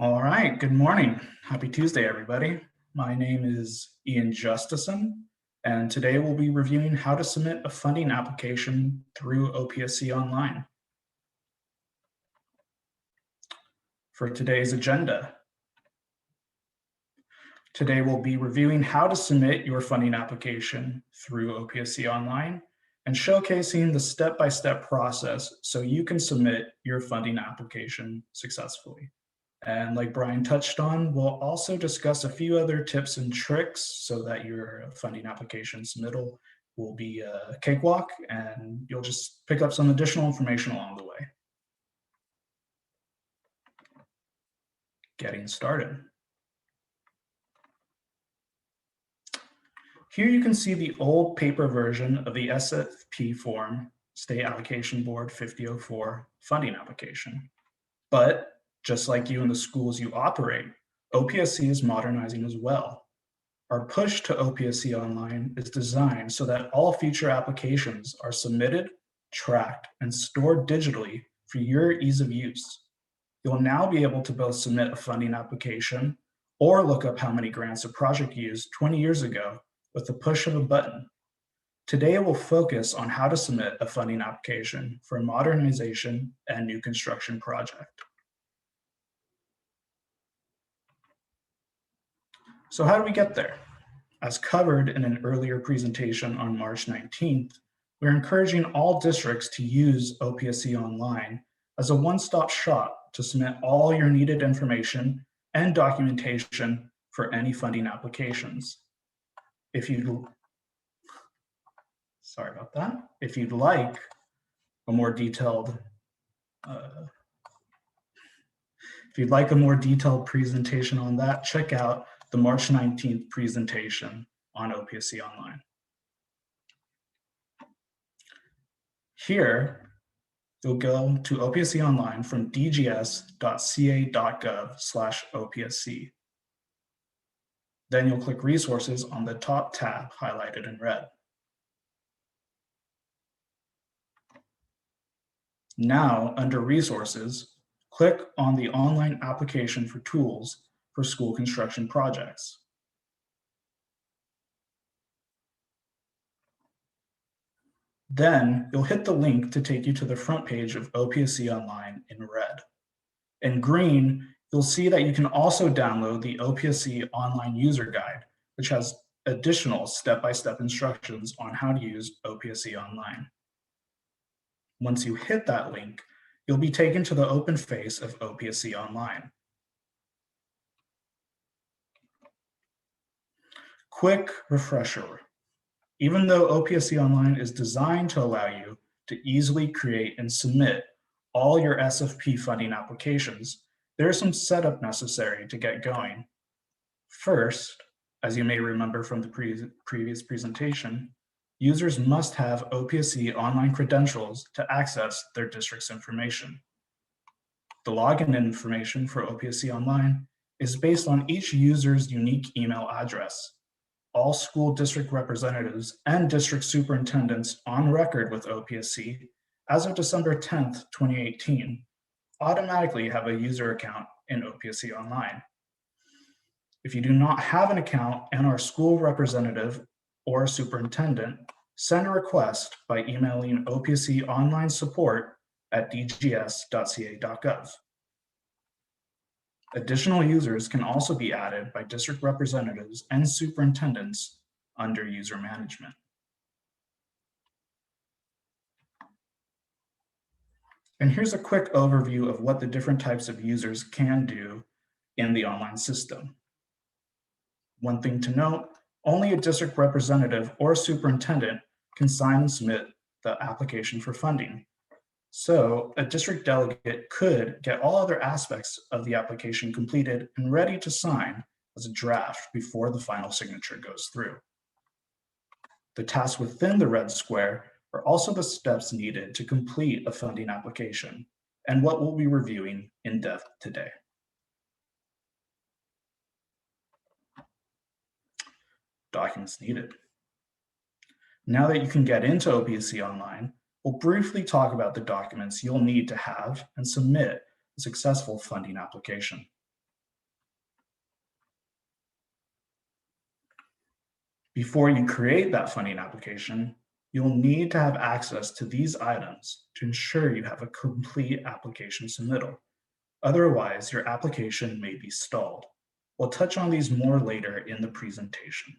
All right, good morning. Happy Tuesday, everybody. My name is Ian Justison, and today we'll be reviewing how to submit a funding application through OPSC Online. For today's agenda, today we'll be reviewing how to submit your funding application through OPSC Online and showcasing the step-by-step process so you can submit your funding application successfully. And like Brian touched on, we'll also discuss a few other tips and tricks so that your funding application submittal will be a cakewalk and you'll just pick up some additional information along the way. Getting started. Here you can see the old paper version of the SFP form, State Allocation Board 5004 funding application. But just like you in the schools you operate, OPSC is modernizing as well. Our push to OPSC Online is designed so that all future applications are submitted, tracked, and stored digitally for your ease of use. You'll now be able to both submit a funding application or look up how many grants a project used 20 years ago with the push of a button. Today, we'll focus on how to submit a funding application for a modernization and new construction project. So how do we get there? As covered in an earlier presentation on March 19th, we're encouraging all districts to use OPSC Online as a one-stop shop to submit all your needed information and documentation for any funding applications. If you'd like a more detailed presentation on that, check out the March 19th presentation on OPSC Online. Here, you'll go to OPSC Online from dgs.ca.gov/OPSC. Then you'll click Resources on the top tab highlighted in red. Now, under Resources, click on the Online Application for Tools for School Construction Projects. Then you'll hit the link to take you to the front page of OPSC Online in red. In green, you'll see that you can also download the OPSC Online User Guide, which has additional step-by-step instructions on how to use OPSC Online. Once you hit that link, you'll be taken to the open face of OPSC Online. Quick refresher. Even though OPSC Online is designed to allow you to easily create and submit all your SFP funding applications, there is some setup necessary to get going. First, as you may remember from the previous presentation, users must have OPSC Online credentials to access their district's information. The login information for OPSC Online is based on each user's unique email address. All school district representatives and district superintendents on record with OPSC as of December 10th, 2018, automatically have a user account in OPSC Online. If you do not have an account and are a school representative or a superintendent, send a request by emailing OPSC Online support at dgs.ca.gov. Additional users can also be added by district representatives and superintendents under user management. And here's a quick overview of what the different types of users can do in the online system. One thing to note, only a district representative or superintendent can sign and submit the application for funding. So a district delegate could get all other aspects of the application completed and ready to sign as a draft before the final signature goes through. The tasks within the red square are also the steps needed to complete a funding application and what we'll be reviewing in depth today. Documents needed. Now that you can get into OPSC Online, we'll briefly talk about the documents you'll need to have and submit a successful funding application. Before you create that funding application, you'll need to have access to these items to ensure you have a complete application submittal. Otherwise, your application may be stalled. We'll touch on these more later in the presentation.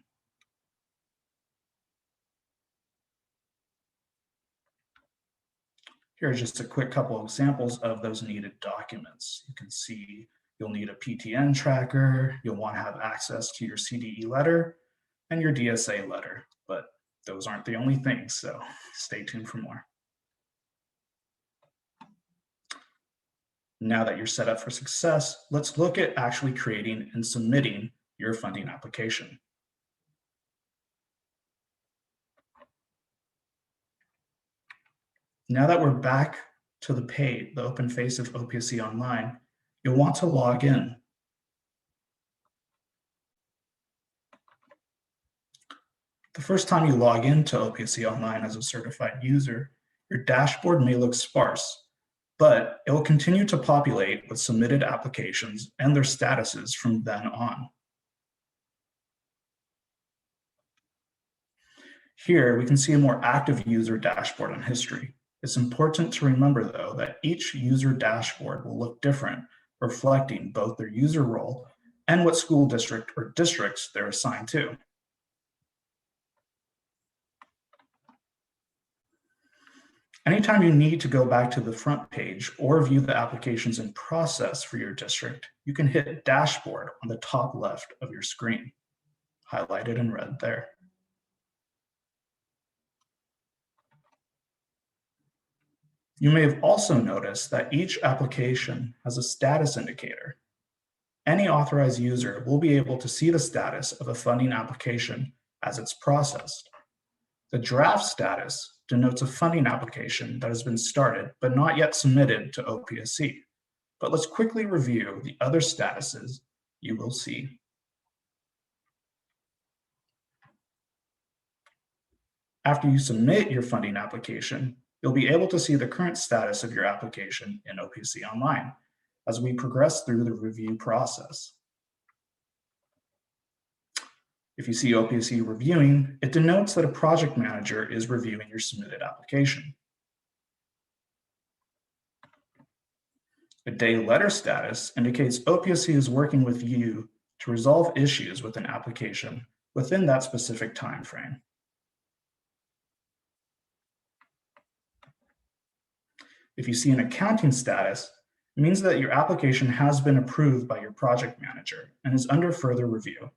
Here are just a quick couple of examples of those needed documents. You can see you'll need a PTN tracker, you'll want to have access to your CDE letter, and your DSA letter, but those aren't the only things, so stay tuned for more. Now that you're set up for success, let's look at actually creating and submitting your funding application. Now that we're back to the page, the open face of OPSC Online, you'll want to log in. The first time you log into OPSC Online as a certified user, your dashboard may look sparse, but it will continue to populate with submitted applications and their statuses from then on. Here, we can see a more active user dashboard and history. It's important to remember, though, that each user dashboard will look different, reflecting both their user role and what school district or districts they're assigned to. Anytime you need to go back to the front page or view the applications in process for your district, you can hit Dashboard on the top left of your screen, highlighted in red there. You may have also noticed that each application has a status indicator. Any authorized user will be able to see the status of a funding application as it's processed. The draft status denotes a funding application that has been started but not yet submitted to OPSC. But let's quickly review the other statuses you will see. After you submit your funding application, you'll be able to see the current status of your application in OPSC Online as we progress through the review process. If you see OPSC reviewing, it denotes that a project manager is reviewing your submitted application. A day letter status indicates OPSC is working with you to resolve issues with an application within that specific time frame. If you see an accounting status, it means that your application has been approved by your project manager and is under further review.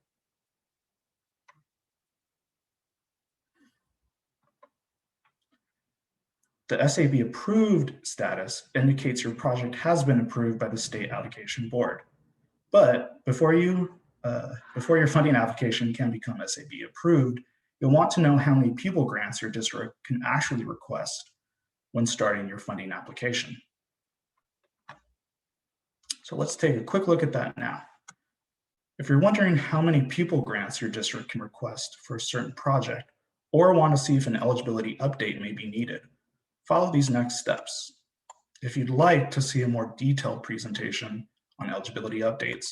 The SAB approved status indicates your project has been approved by the State Allocation Board. But before your funding application can become SAB approved, you'll want to know how many pupil grants your district can actually request when starting your funding application. So let's take a quick look at that now. If you're wondering how many pupil grants your district can request for a certain project, or want to see if an eligibility update may be needed, follow these next steps. If you'd like to see a more detailed presentation on eligibility updates,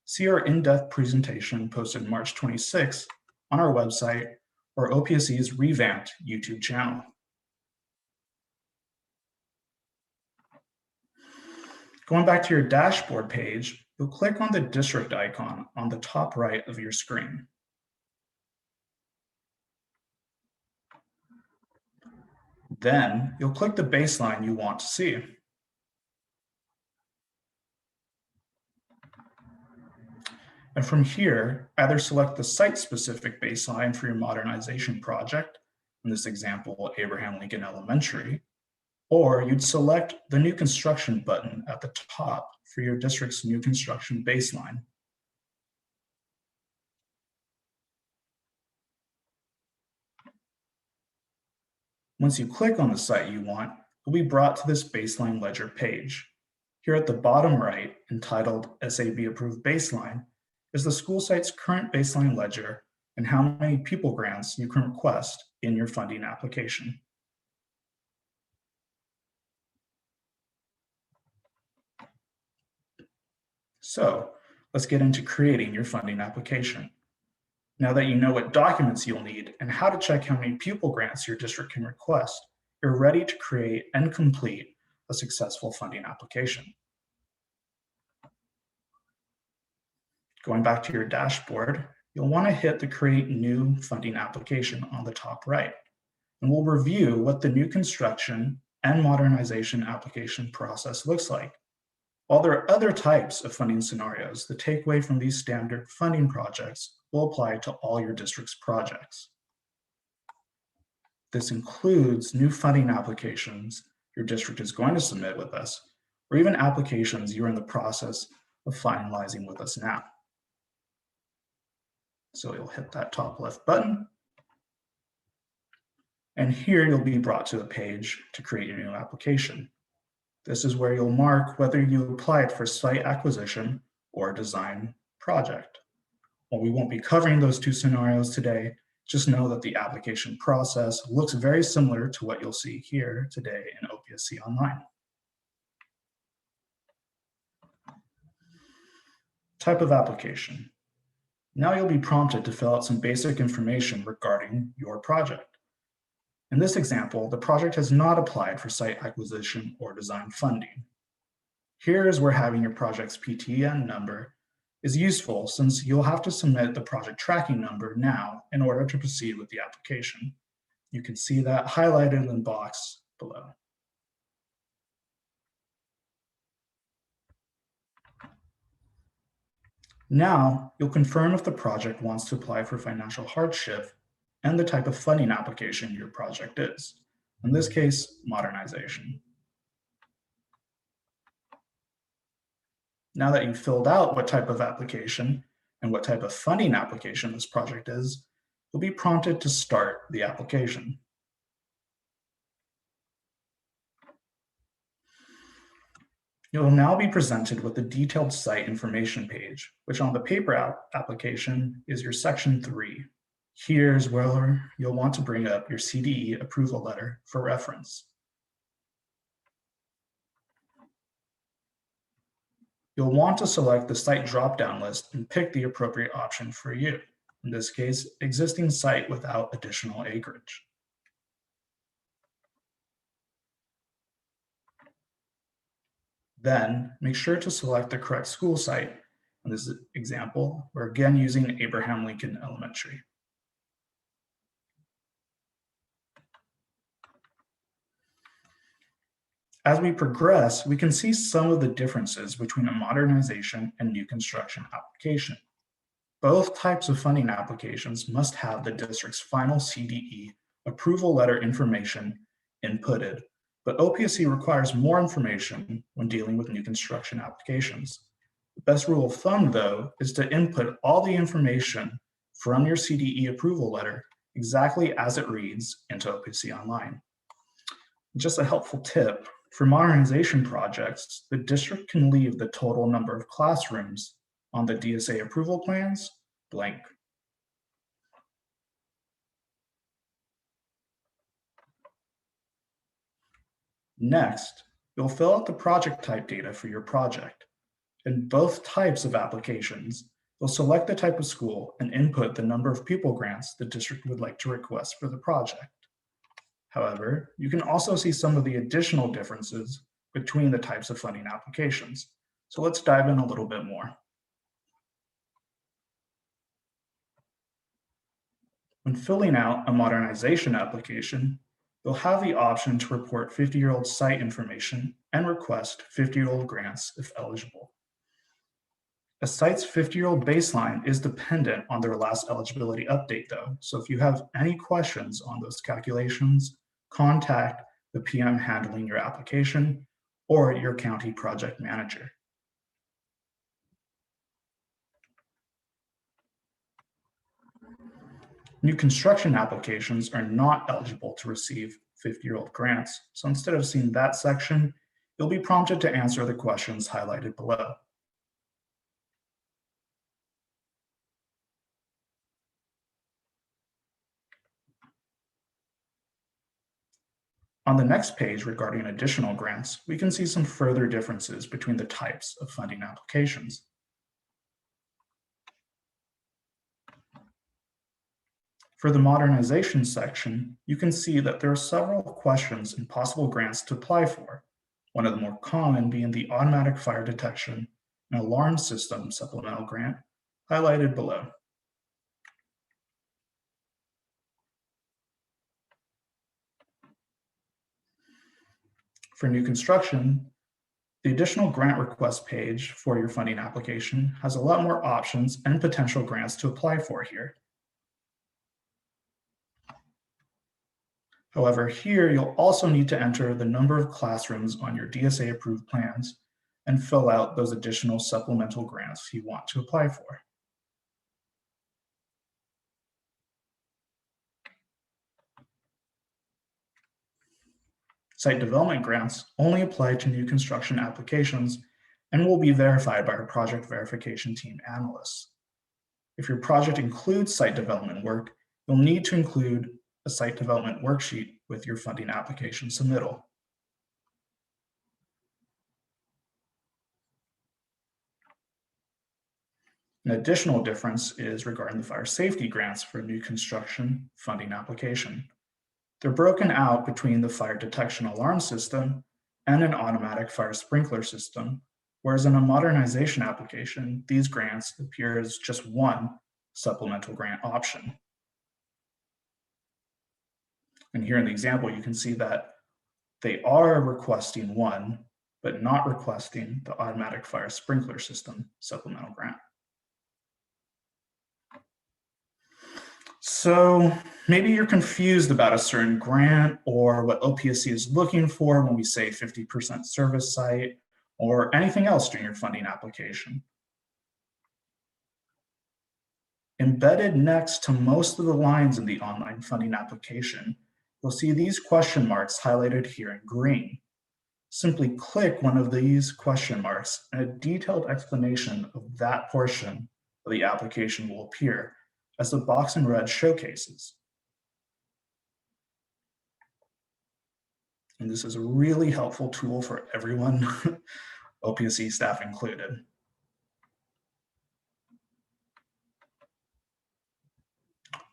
see our in-depth presentation posted March 26th on our website or OPSC's revamped YouTube channel. Going back to your dashboard page, you'll click on the district icon on the top right of your screen. Then you'll click the baseline you want to see. And from here, either select the site-specific baseline for your modernization project, in this example, Abraham Lincoln Elementary, or you'd select the new construction button at the top for your district's new construction baseline. Once you click on the site you want, you'll be brought to this baseline ledger page. Here at the bottom right, entitled SAB Approved Baseline, is the school site's current baseline ledger and how many pupil grants you can request in your funding application. So let's get into creating your funding application. Now that you know what documents you'll need and how to check how many pupil grants your district can request, you're ready to create and complete a successful funding application. Going back to your dashboard, you'll want to hit the Create New Funding Application on the top right, and we'll review what the new construction and modernization application process looks like. While there are other types of funding scenarios, the takeaway from these standard funding projects will apply to all your district's projects. This includes new funding applications your district is going to submit with us, or even applications you're in the process of finalizing with us now. So you'll hit that top left button. And here you'll be brought to a page to create your new application. This is where you'll mark whether you applied for site acquisition or design project. While we won't be covering those two scenarios today, just know that the application process looks very similar to what you'll see here today in OPSC Online. Type of application. Now you'll be prompted to fill out some basic information regarding your project. In this example, the project has not applied for site acquisition or design funding. Here is where having your project's PTN number is useful, since you'll have to submit the project tracking number now in order to proceed with the application. You can see that highlighted in the box below. Now, you'll confirm if the project wants to apply for financial hardship and the type of funding application your project is. In this case, modernization. Now that you've filled out what type of application and what type of funding application this project is, you'll be prompted to start the application. You'll now be presented with the detailed site information page, which on the paper application is your section 3. Here's where you'll want to bring up your CDE approval letter for reference. You'll want to select the site drop-down list and pick the appropriate option for you. In this case, existing site without additional acreage. Then make sure to select the correct school site. In this example, we're again using Abraham Lincoln Elementary. As we progress, we can see some of the differences between a modernization and new construction application. Both types of funding applications must have the district's final CDE approval letter information inputted, but OPSC requires more information when dealing with new construction applications. The best rule of thumb, though, is to input all the information from your CDE approval letter exactly as it reads into OPSC Online. Just a helpful tip, for modernization projects, the district can leave the total number of classrooms on the DSA approval plans blank. Next, you'll fill out the project type data for your project. In both types of applications, you'll select the type of school and input the number of pupil grants the district would like to request for the project. However, you can also see some of the additional differences between the types of funding applications. So let's dive in a little bit more. When filling out a modernization application, you'll have the option to report 50-year-old site information and request 50-year-old grants if eligible. A site's 50-year-old baseline is dependent on their last eligibility update, though. So if you have any questions on those calculations, contact the PM handling your application or your county project manager. New construction applications are not eligible to receive 50-year-old grants. So instead of seeing that section, you'll be prompted to answer the questions highlighted below. On the next page regarding additional grants, we can see some further differences between the types of funding applications. For the modernization section, you can see that there are several questions and possible grants to apply for, one of the more common being the Automatic Fire Detection and Alarm System Supplemental Grant, highlighted below. For new construction, the additional grant request page for your funding application has a lot more options and potential grants to apply for here. However, here you'll also need to enter the number of classrooms on your DSA approved plans and fill out those additional supplemental grants you want to apply for. Site development grants only apply to new construction applications and will be verified by our project verification team analysts. If your project includes site development work, you'll need to include a site development worksheet with your funding application submittal. An additional difference is regarding the fire safety grants for new construction funding application. They're broken out between the fire detection alarm system and an automatic fire sprinkler system, whereas in a modernization application, these grants appear as just one supplemental grant option. And here in the example, you can see that they are requesting one, but not requesting the automatic fire sprinkler system supplemental grant. So maybe you're confused about a certain grant or what OPSC is looking for when we say 50% service site or anything else during your funding application. Embedded next to most of the lines in the online funding application, you'll see these question marks highlighted here in green. Simply click one of these question marks and a detailed explanation of that portion of the application will appear, as the box in red showcases. And this is a really helpful tool for everyone, OPSC staff included.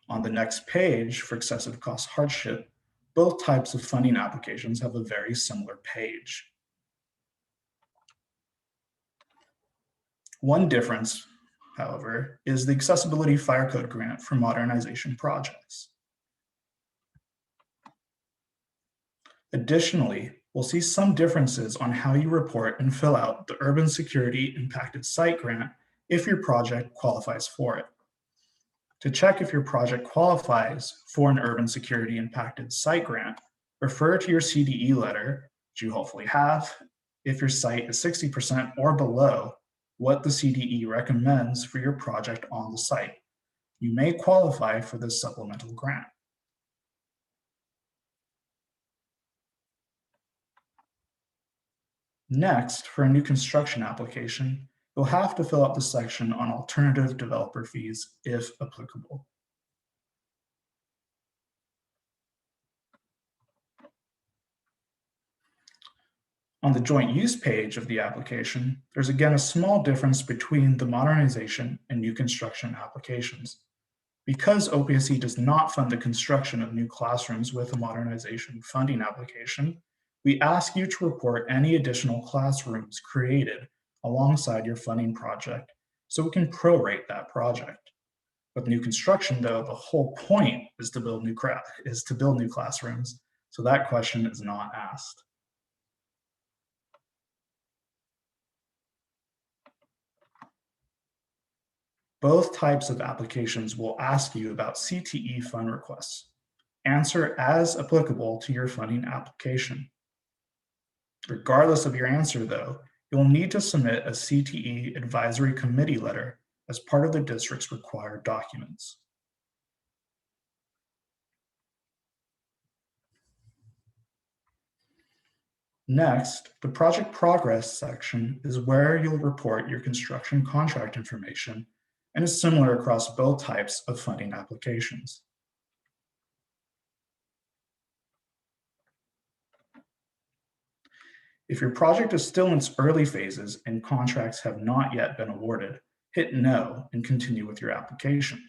On the next page, for excessive cost hardship, both types of funding applications have a very similar page. One difference, however, is the Accessibility Fire Code Grant for modernization projects. Additionally, we'll see some differences on how you report and fill out the Urban Security Impacted Site Grant if your project qualifies for it. To check if your project qualifies for an Urban Security Impacted Site Grant, refer to your CDE letter, which you hopefully have, if your site is 60% or below what the CDE recommends for your project on the site. You may qualify for this supplemental grant. Next, for a new construction application, you'll have to fill out the section on alternative developer fees if applicable. On the joint use page of the application, there's again a small difference between the modernization and new construction applications. Because OPSC does not fund the construction of new classrooms with a modernization funding application, we ask you to report any additional classrooms created alongside your funding project so we can prorate that project. With new construction, though, the whole point is to build new classrooms, so that question is not asked. Both types of applications will ask you about CTE fund requests. Answer as applicable to your funding application. Regardless of your answer, though, you'll need to submit a CTE advisory committee letter as part of the district's required documents. Next, the project progress section is where you'll report your construction contract information and is similar across both types of funding applications. If your project is still in its early phases and contracts have not yet been awarded, hit no and continue with your application.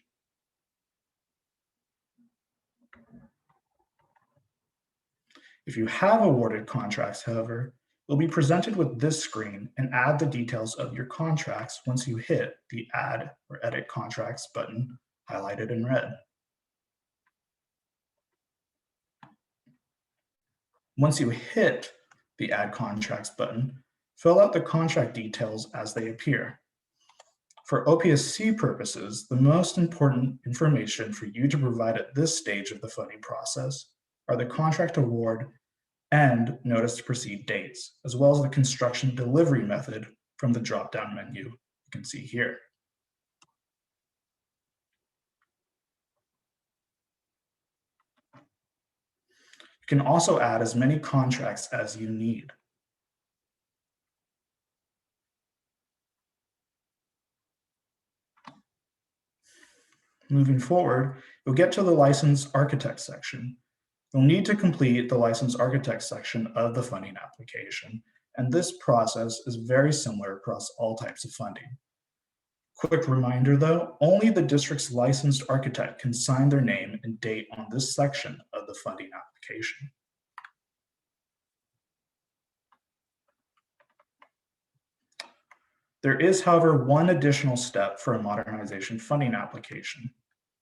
If you have awarded contracts, however, you'll be presented with this screen and add the details of your contracts once you hit the Add or Edit Contracts button highlighted in red. Once you hit the Add Contracts button, fill out the contract details as they appear. For OPSC purposes, the most important information for you to provide at this stage of the funding process are the contract award and notice to proceed dates, as well as the construction delivery method from the drop-down menu you can see here. You can also add as many contracts as you need. Moving forward, you'll get to the License Architect section. You'll need to complete the License Architect section of the funding application, and this process is very similar across all types of funding. Quick reminder though, only the district's licensed architect can sign their name and date on this section of the funding application. There is, however, one additional step for a modernization funding application.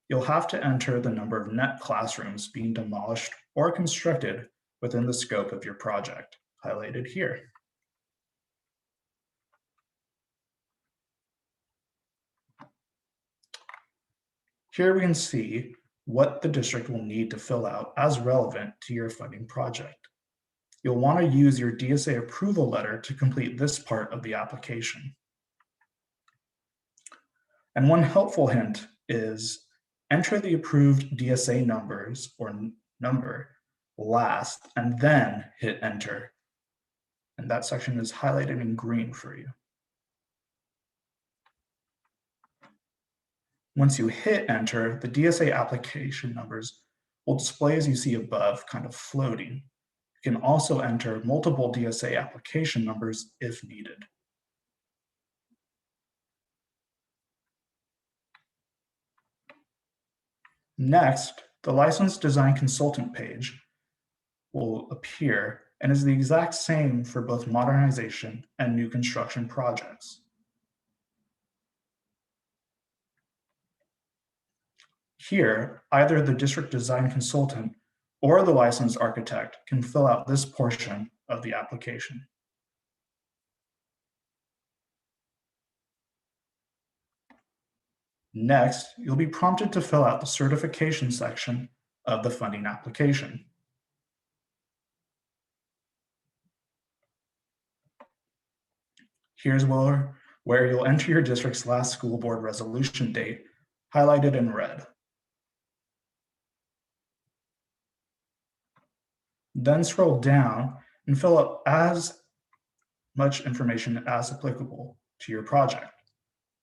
You'll have to enter the number of net classrooms being demolished or constructed within the scope of your project, highlighted here. Here we can see what the district will need to fill out as relevant to your funding project. You'll want to use your DSA approval letter to complete this part of the application. And one helpful hint is enter the approved DSA numbers or number last and then hit enter. And that section is highlighted in green for you. Once you hit enter, the DSA application numbers will display as you see above, kind of floating. You can also enter multiple DSA application numbers if needed. Next, the License Design Consultant page will appear and is the exact same for both modernization and new construction projects. Here, either the district design consultant or the licensed architect can fill out this portion of the application. Next, you'll be prompted to fill out the certification section of the funding application. Here's where you'll enter your district's last school board resolution date, highlighted in red. Then scroll down and fill out as much information as applicable to your project.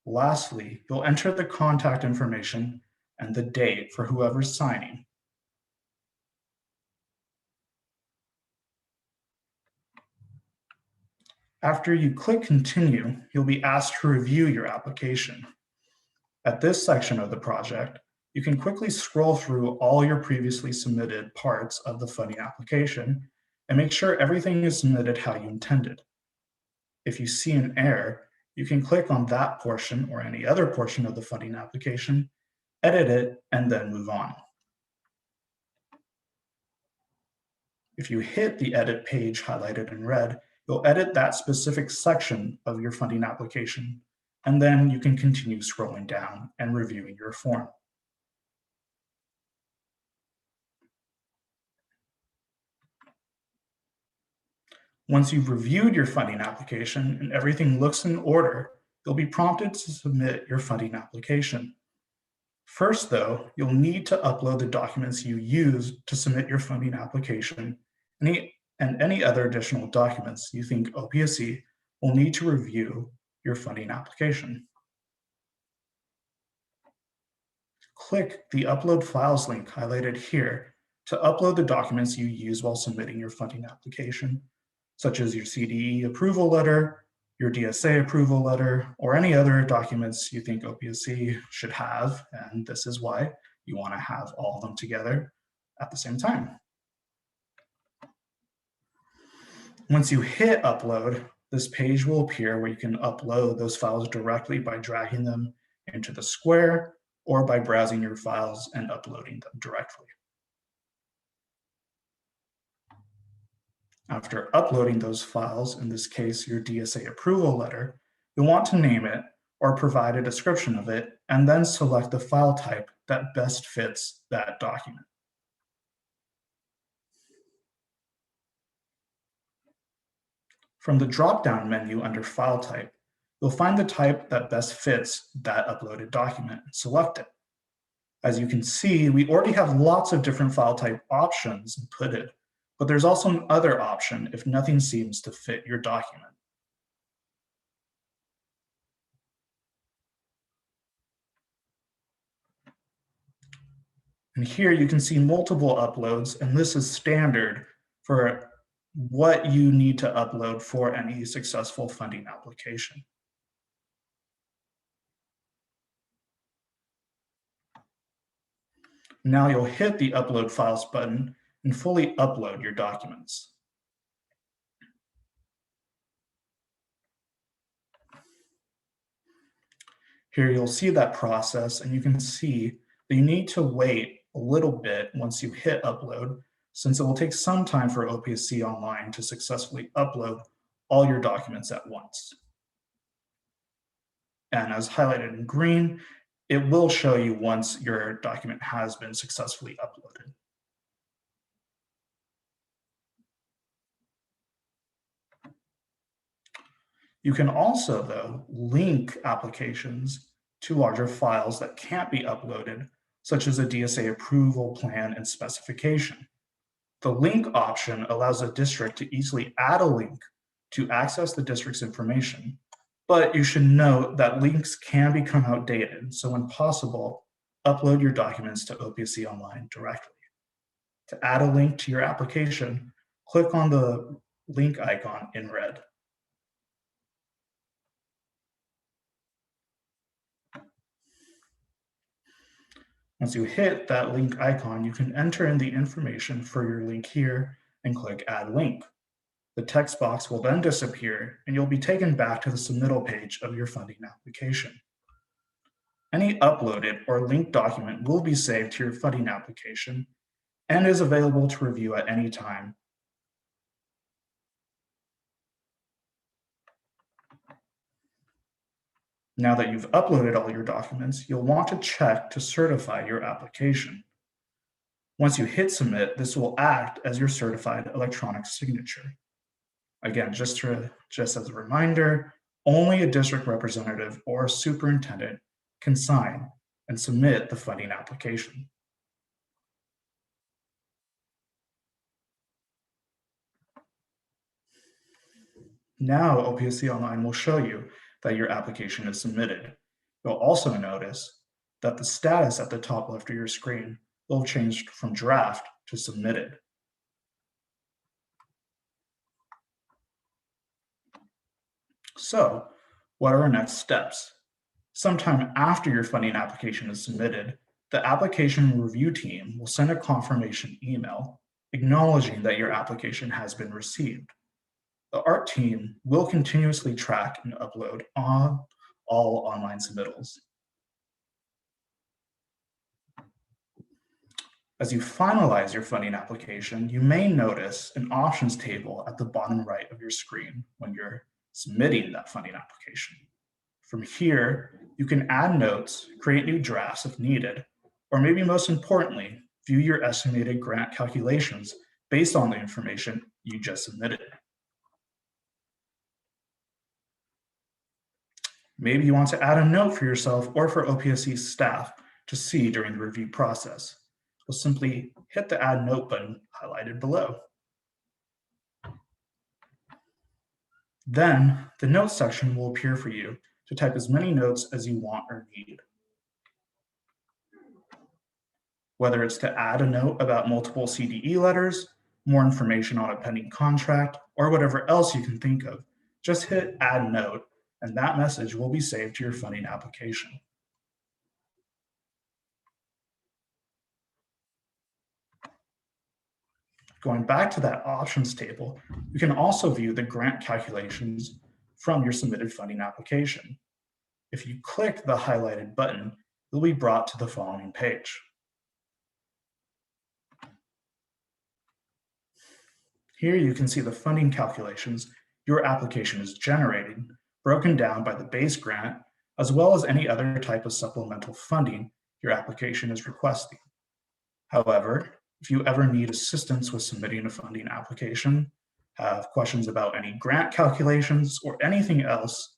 Lastly, you'll enter the contact information and the date for whoever's signing. After you click continue, you'll be asked to review your application. At this section of the project, you can quickly scroll through all your previously submitted parts of the funding application and make sure everything is submitted how you intended. If you see an error, you can click on that portion or any other portion of the funding application, edit it, and then move on. If you hit the edit page highlighted in red, you'll edit that specific section of your funding application, and then you can continue scrolling down and reviewing your form. Once you've reviewed your funding application and everything looks in order, you'll be prompted to submit your funding application. First, though, you'll need to upload the documents you used to submit your funding application and any other additional documents you think OPSC will need to review your funding application. Click the Upload Files link highlighted here to upload the documents you use while submitting your funding application, such as your CDE approval letter, your DSA approval letter, or any other documents you think OPSC should have, and this is why you want to have all of them together at the same time. Once you hit upload, this page will appear where you can upload those files directly by dragging them into the square or by browsing your files and uploading them directly. After uploading those files, in this case, your DSA approval letter, you'll want to name it or provide a description of it, and then select the file type that best fits that document. From the drop-down menu under File Type, you'll find the type that best fits that uploaded document and select it. As you can see, we already have lots of different file type options inputted, but there's also another option if nothing seems to fit your document. And here you can see multiple uploads, and this is standard for what you need to upload for any successful funding application. Now you'll hit the Upload Files button and fully upload your documents. Here you'll see that process, and you can see that you need to wait a little bit once you hit upload, since it will take some time for OPSC Online to successfully upload all your documents at once. And as highlighted in green, it will show you once your document has been successfully uploaded. You can also, though, link applications to larger files that can't be uploaded, such as a DSA approval plan and specification. The link option allows a district to easily add a link to access the district's information, but you should note that links can become outdated, so when possible, upload your documents to OPSC Online directly. To add a link to your application, click on the link icon in red. Once you hit that link icon, you can enter in the information for your link here and click Add Link. The text box will then disappear, and you'll be taken back to the submittal page of your funding application. Any uploaded or linked document will be saved to your funding application and is available to review at any time. Now that you've uploaded all your documents, you'll want to check to certify your application. Once you hit Submit, this will act as your certified electronic signature. Again, just as a reminder, only a district representative or superintendent can sign and submit the funding application. Now OPSC Online will show you that your application is submitted. You'll also notice that the status at the top left of your screen will have changed from draft to submitted. So, what are our next steps? Sometime after your funding application is submitted, the application review team will send a confirmation email acknowledging that your application has been received. The ART team will continuously track and upload on all online submittals. As you finalize your funding application, you may notice an options table at the bottom right of your screen when you're submitting that funding application. From here, you can add notes, create new drafts if needed, or maybe most importantly, view your estimated grant calculations based on the information you just submitted. Maybe you want to add a note for yourself or for OPSC staff to see during the review process. You'll simply hit the Add Note button highlighted below. Then the Notes section will appear for you to type as many notes as you want or need. Whether it's to add a note about multiple CDE letters, more information on a pending contract, or whatever else you can think of, just hit Add Note, and that message will be saved to your funding application. Going back to that options table, you can also view the grant calculations from your submitted funding application. If you click the highlighted button, you'll be brought to the following page. Here you can see the funding calculations your application is generating, broken down by the base grant, as well as any other type of supplemental funding your application is requesting. However, if you ever need assistance with submitting a funding application, have questions about any grant calculations, or anything else,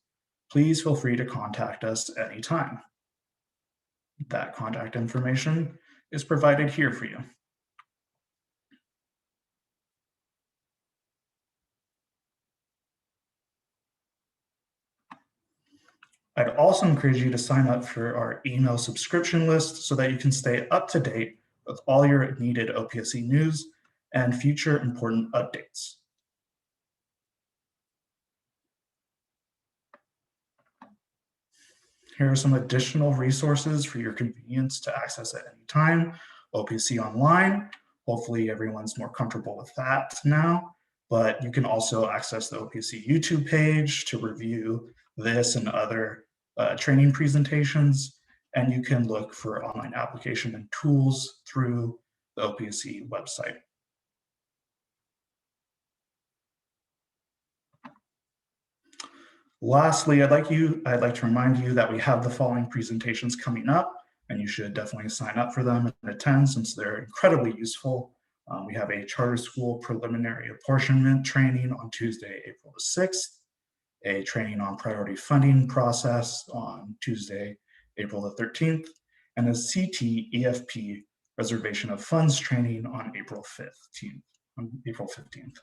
please feel free to contact us anytime. That contact information is provided here for you. I'd also encourage you to sign up for our email subscription list so that you can stay up to date with all your needed OPSC news and future important updates. Here are some additional resources for your convenience to access at any time. OPSC Online, hopefully everyone's more comfortable with that now, but you can also access the OPSC YouTube page to review this and other training presentations, and you can look for online application and tools through the OPSC website. Lastly, I'd like to remind you that we have the following presentations coming up, and you should definitely sign up for them and attend since they're incredibly useful. We have a charter school preliminary apportionment training on Tuesday, April the 6th, a training on priority funding process on Tuesday, April the 13th, and a CT EFP reservation of funds training on April 15th.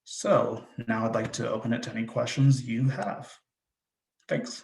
So now I'd like to open it to any questions you have. Thanks.